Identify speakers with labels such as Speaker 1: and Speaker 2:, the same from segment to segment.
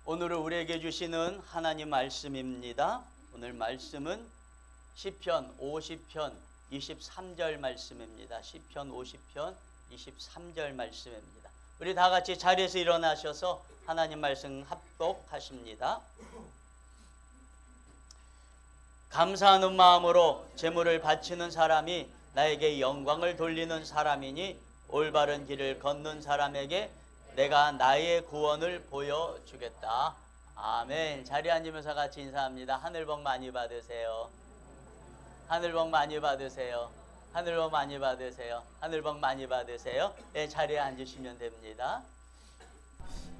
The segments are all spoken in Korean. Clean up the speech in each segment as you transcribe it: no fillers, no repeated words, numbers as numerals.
Speaker 1: 오늘은 우리에게 주시는 하나님 말씀입니다. 오늘 말씀은 시편 50편 23절 말씀입니다. 시편 50편 23절 말씀입니다. 우리 다 같이 자리에서 일어나셔서 하나님 말씀 합독하십니다. 감사하는 마음으로 제물을 바치는 사람이 나에게 영광을 돌리는 사람이니 올바른 길을 걷는 사람에게 내가 나의 구원을 보여주겠다. 아멘. 자리에 앉으면서 같이 인사합니다. 하늘 복 많이 받으세요. 하늘 복 많이 받으세요. 하늘 복 많이 받으세요. 하늘 복 많이 받으세요. 네, 자리에 앉으시면 됩니다.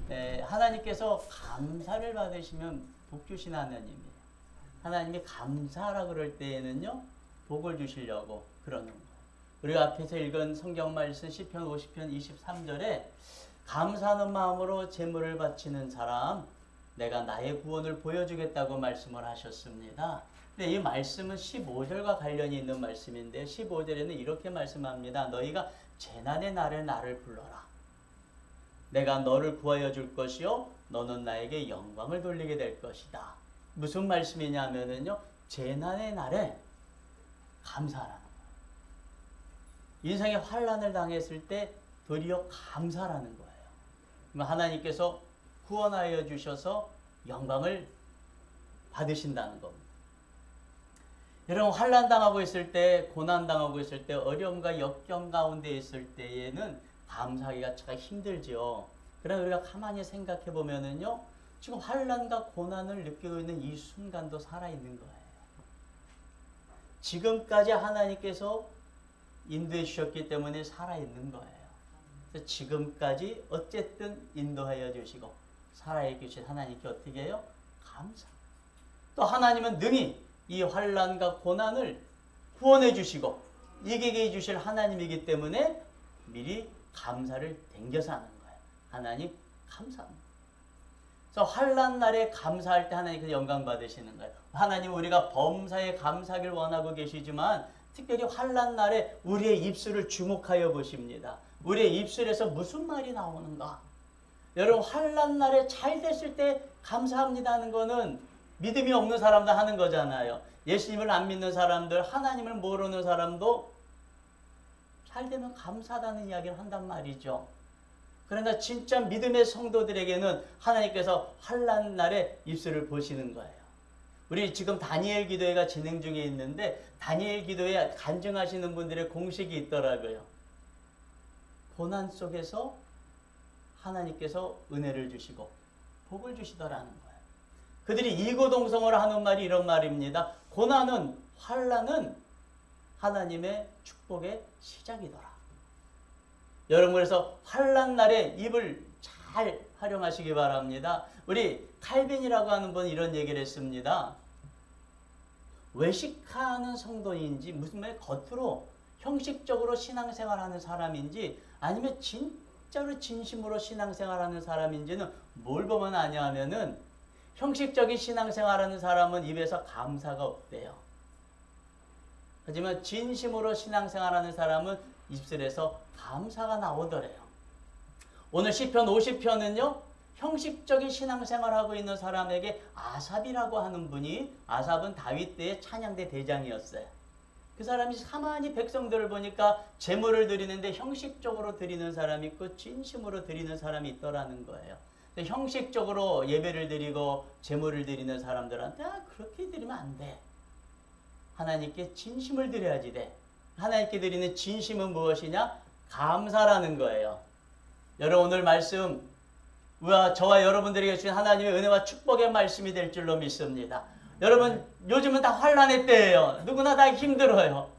Speaker 1: 네, 하나님께서 감사를 받으시면 복 주신 하나님이에요. 하나님이 감사하라 그럴 때에는요, 복을 주시려고 그러는 거예요. 우리가 앞에서 읽은 성경 말씀 시편 50편 23절에 감사하는 마음으로 제물을 바치는 사람, 내가 나의 구원을 보여주겠다고 말씀을 하셨습니다. 근데 이 말씀은 15절과 관련이 있는 말씀인데 15절에는 이렇게 말씀합니다. 너희가 재난의 날에 나를 불러라. 내가 너를 구하여 줄 것이요 너는 나에게 영광을 돌리게 될 것이다. 무슨 말씀이냐면요, 재난의 날에 감사하라는 거예요. 인생의 환난을 당했을 때 도리어 감사라는 거예요. 하나님께서 구원하여 주셔서 영광을 받으신다는 겁니다. 여러분, 환난 당하고 있을 때, 고난 당하고 있을 때, 어려움과 역경 가운데 있을 때에는 감사하기가 참 힘들죠. 그러나 우리가 가만히 생각해 보면은요, 지금 환난과 고난을 느끼고 있는 이 순간도 살아있는 거예요. 지금까지 하나님께서 인도해 주셨기 때문에 살아있는 거예요. 그래서 지금까지 어쨌든 인도하여 주시고 살아있게 주신 하나님께 어떻게 해요? 감사. 또 하나님은 능히 이 환난과 고난을 구원해 주시고 이기게 해주실 하나님이기 때문에 미리 감사를 댕겨서 하는 거예요. 하나님 감사합니다. 그래서 환난 날에 감사할 때 하나님께서 영광 받으시는 거예요. 하나님, 우리가 범사에 감사하기를 원하고 계시지만 특별히 환난 날에 우리의 입술을 주목하여 보십니다. 우리의 입술에서 무슨 말이 나오는가? 여러분, 환난 날에 잘 됐을 때 감사합니다 하는 거는 믿음이 없는 사람도 하는 거잖아요. 예수님을 안 믿는 사람들, 하나님을 모르는 사람도 잘 되면 감사하다는 이야기를 한단 말이죠. 그러나 진짜 믿음의 성도들에게는 하나님께서 환난 날에 입술을 보시는 거예요. 우리 지금 다니엘 기도회가 진행 중에 있는데 다니엘 기도회에 간증하시는 분들의 공식이 있더라고요. 고난 속에서 하나님께서 은혜를 주시고 복을 주시더라는 거예요. 그들이 이고동성으로 하는 말이 이런 말입니다. 고난은, 환난은 하나님의 축복의 시작이더라. 여러분, 그래서 환난 날에 입을 잘 활용하시기 바랍니다. 우리 칼빈이라고 하는 분이 이런 얘기를 했습니다. 외식하는 성도인지 무슨 말 겉으로 형식적으로 신앙생활하는 사람인지 아니면 진짜로 진심으로 신앙생활하는 사람인지는 뭘 보면 아냐 하면은 형식적인 신앙생활하는 사람은 입에서 감사가 없대요. 하지만 진심으로 신앙생활하는 사람은 입술에서 감사가 나오더래요. 오늘 시편 50편은요. 형식적인 신앙생활하고 있는 사람에게 아삽이라고 하는 분이, 아삽은 다윗 때의 찬양대 대장이었어요. 그 사람이 가만히 백성들을 보니까 제물을 드리는데 형식적으로 드리는 사람이 있고 진심으로 드리는 사람이 있더라는 거예요. 형식적으로 예배를 드리고 제물을 드리는 사람들한테 그렇게 드리면 안 돼. 하나님께 진심을 드려야지 돼. 하나님께 드리는 진심은 무엇이냐? 감사라는 거예요. 여러분, 오늘 말씀 저와 여러분들에게 주신 하나님의 은혜와 축복의 말씀이 될 줄로 믿습니다. 여러분, 요즘은 다 환난의 때예요. 누구나 다 힘들어요.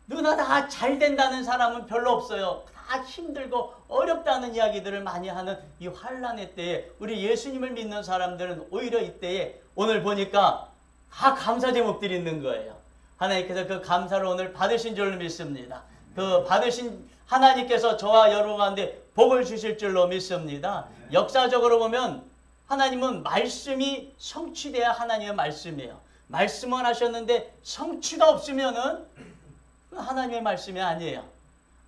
Speaker 1: 누구나 다 잘 된다는 사람은 별로 없어요. 다 힘들고 어렵다는 이야기들을 많이 하는 이 환난의 때에 우리 예수님을 믿는 사람들은 오히려 이때에 오늘 보니까 다 감사 제목들이 있는 거예요. 하나님께서 그 감사를 오늘 받으신 줄로 믿습니다. 그 받으신 하나님께서 저와 여러분 가운데 복을 주실 줄로 믿습니다. 역사적으로 보면 하나님은 말씀이 성취돼야 하나님의 말씀이에요. 말씀을 하셨는데 성취가 없으면은 하나님의 말씀이 아니에요.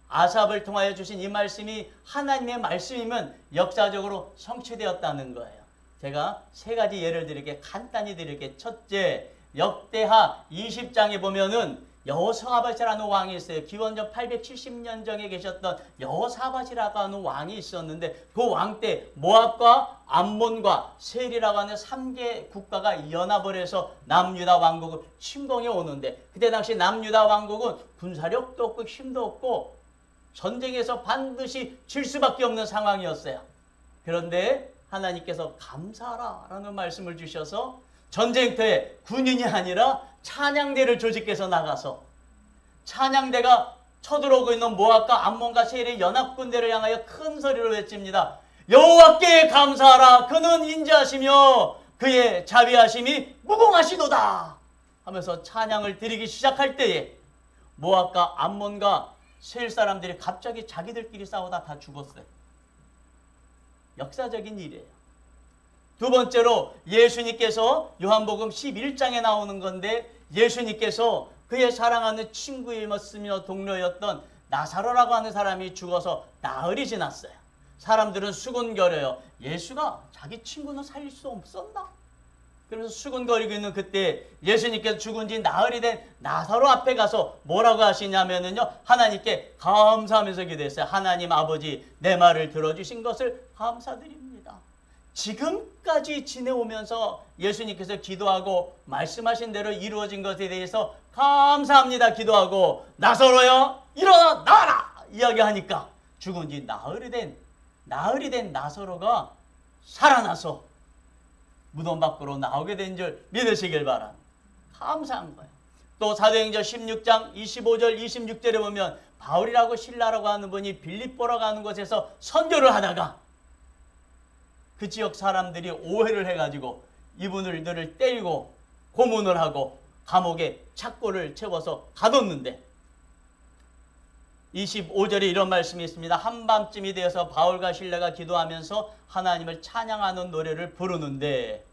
Speaker 1: 아삽을 통하여 주신 이 말씀이 하나님의 말씀이면 역사적으로 성취되었다는 거예요. 제가 세 가지 예를 드릴게 간단히 드릴게. 첫째, 역대하 20장에 보면은 여호사밧이라는 왕이 있어요. 기원전 870년경에 계셨던 여호사밧이라고 하는 왕이 있었는데 그 왕 때 모압과 암몬과 세일이라고 하는 3개 국가가 연합을 해서 남유다 왕국을 침공해 오는데 그때 당시 남유다 왕국은 군사력도 없고 힘도 없고 전쟁에서 반드시 질 수밖에 없는 상황이었어요. 그런데 하나님께서 감사하라라는 말씀을 주셔서 전쟁터에 군인이 아니라 찬양대를 조직해서 나가서 찬양대가 쳐들어오고 있는 모압과 암몬과 세일의 연합군대를 향하여 큰 소리로 외칩니다. 여호와께 감사하라. 그는 인자하시며 그의 자비하심이 무궁하시도다 하면서 찬양을 드리기 시작할 때에 모압과 암몬과 세일 사람들이 갑자기 자기들끼리 싸우다 다 죽었어요. 역사적인 일이에요. 두 번째로 예수님께서 요한복음 11장에 나오는 건데 예수님께서 그의 사랑하는 친구였으며 동료였던 나사로라고 하는 사람이 죽어서 나흘이 지났어요. 사람들은 수군거려요. 예수가 자기 친구는 살릴 수 없었나? 그래서 수군거리고 있는 그때 예수님께서 죽은 지 나흘이 된 나사로 앞에 가서 뭐라고 하시냐면요. 하나님께 감사하면서 기도했어요. 하나님 아버지 내 말을 들어주신 것을 감사드립니다. 지금까지 지내오면서 예수님께서 기도하고 말씀하신 대로 이루어진 것에 대해서 감사합니다 기도하고 나사로야 일어나 나와라 이야기하니까 죽은 지 나흘이 된 나사로가 살아나서 무덤 밖으로 나오게 된 줄 믿으시길 바랍니다. 감사한 거예요. 또 사도행전 16장 25절 26절에 보면 바울이라고 신라라고 하는 분이 빌립보라고 하는 곳에서 선교를 하다가 그 지역 사람들이 오해를 해가지고 이분을 들을 때리고 고문을 하고 감옥에 착고를 채워서 가뒀는데 25절에 이런 말씀이 있습니다. 한밤쯤이 되어서 바울과 실라가 기도하면서 하나님을 찬양하는 노래를 부르는데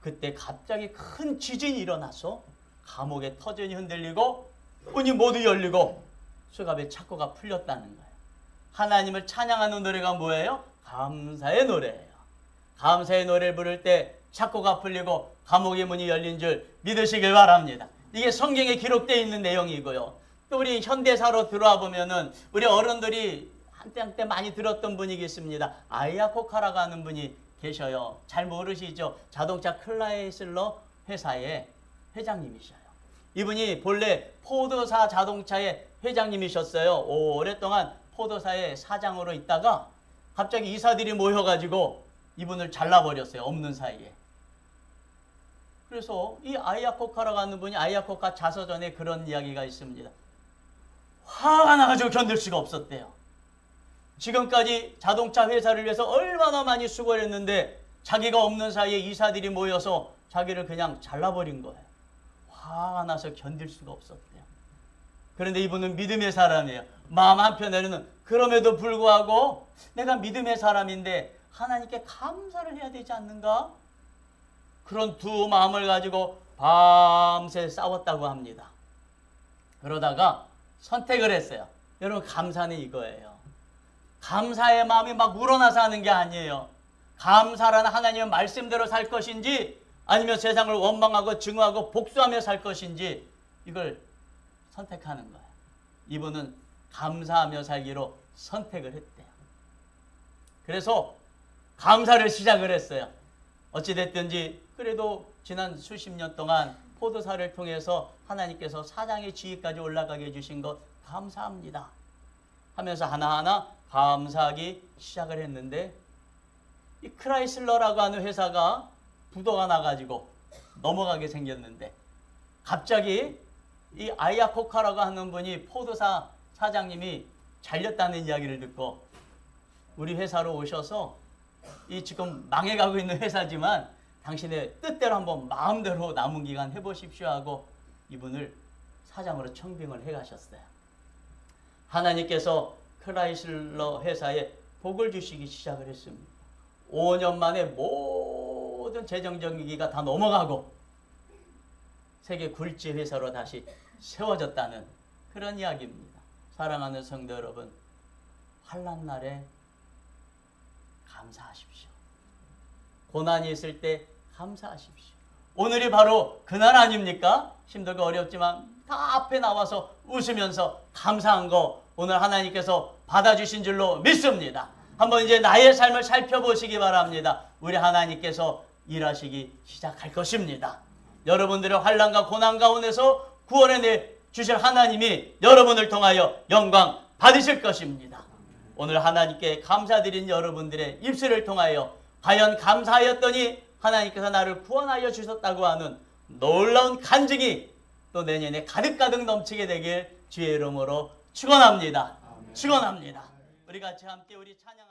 Speaker 1: 그때 갑자기 큰 지진이 일어나서 감옥의 터전이 흔들리고 문이 모두 열리고 수갑의 착고가 풀렸다는 거예요. 하나님을 찬양하는 노래가 뭐예요? 감사의 노래예요. 감사의 노래를 부를 때 착고가 풀리고 감옥의 문이 열린 줄 믿으시길 바랍니다. 이게 성경에 기록되어 있는 내용이고요. 또 우리 현대사로 들어와 보면은 우리 어른들이 한때 많이 들었던 분이 있습니다. 아이아코카라고 하는 분이 계셔요. 잘 모르시죠? 자동차 클라이슬러 회사의 회장님이셔요. 이분이 본래 포드사 자동차의 회장님이셨어요. 오랫동안 포드사의 사장으로 있다가 갑자기 이사들이 모여가지고 이분을 잘라버렸어요. 없는 사이에. 그래서 이 아이아코카라고 하는 분이 아이아코카 자서전에 그런 이야기가 있습니다. 화가 나가지고 견딜 수가 없었대요. 지금까지 자동차 회사를 위해서 얼마나 많이 수고를 했는데 자기가 없는 사이에 이사들이 모여서 자기를 그냥 잘라버린 거예요. 화가 나서 견딜 수가 없었대요. 그런데 이분은 믿음의 사람이에요. 마음 한편에는 그럼에도 불구하고 내가 믿음의 사람인데 하나님께 감사를 해야 되지 않는가? 그런 두 마음을 가지고 밤새 싸웠다고 합니다. 그러다가 선택을 했어요. 여러분 감사는 이거예요. 감사의 마음이 막 우러나서 하는 게 아니에요. 감사라는 하나님의 말씀대로 살 것인지 아니면 세상을 원망하고 증오하고 복수하며 살 것인지 이걸 선택하는 거예요. 이분은 감사하며 살기로 선택을 했대요. 그래서 감사를 시작을 했어요. 어찌됐든지 그래도 지난 수십 년 동안 포도사를 통해서 하나님께서 사장의 지위까지 올라가게 해주신 것 감사합니다 하면서 하나하나 감사하기 시작을 했는데 이 크라이슬러라고 하는 회사가 부도가 나가지고 넘어가게 생겼는데 갑자기 이 아이아코카라고 하는 분이 포도사 사장님이 잘렸다는 이야기를 듣고 우리 회사로 오셔서 이 지금 망해가고 있는 회사지만 당신의 뜻대로 한번 마음대로 남은 기간 해보십시오 하고 이분을 사장으로 청빙을 해가셨어요. 하나님께서 크라이슬러 회사에 복을 주시기 시작을 했습니다. 5년 만에 모든 재정적 위기가 다 넘어가고 세계 굴지 회사로 다시 세워졌다는 그런 이야기입니다. 사랑하는 성도 여러분, 환난 날에 감사하십시오. 고난이 있을 때 감사하십시오. 오늘이 바로 그날 아닙니까? 힘들고 어렵지만 다 앞에 나와서 웃으면서 감사한 거 오늘 하나님께서 받아주신 줄로 믿습니다. 한번 이제 나의 삶을 살펴보시기 바랍니다. 우리 하나님께서 일하시기 시작할 것입니다. 여러분들의 환난과 고난 가운데서 구원해 주실 하나님이 여러분을 통하여 영광 받으실 것입니다. 오늘 하나님께 감사드린 여러분들의 입술을 통하여 과연 감사하였더니 하나님께서 나를 구원하여 주셨다고 하는 놀라운 간증이 또 내년에 가득가득 넘치게 되길 주의 이름으로 축원합니다. 축원합니다. 우리 같이 함께 우리 찬양